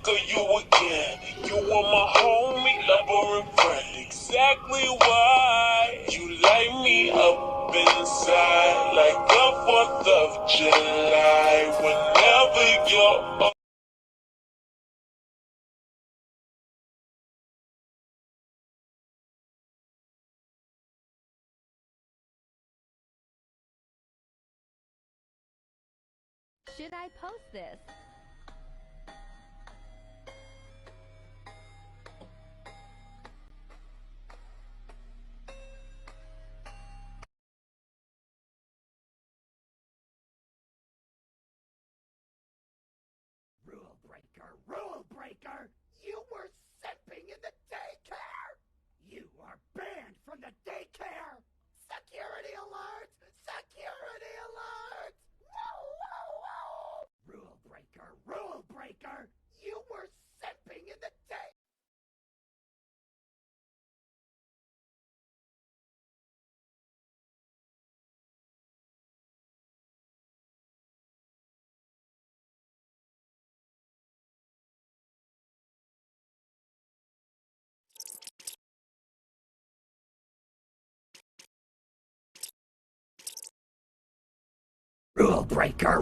fuck are you again? You were my homie, lover, and friend. Exactly why you light me up inside like the 4th of July. Whenever you're Should I post this? Rule breaker! You were simping in the daycare! You are banned from the daycare! Security alert! Security alert! Whoa, whoa, whoa! Rule breaker! You were simping in the day...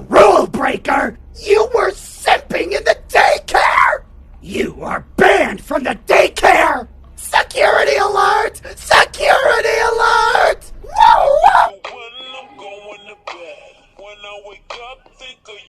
Rule breaker! You were simping in the daycare! You are banned from the daycare! Security alert! Security alert!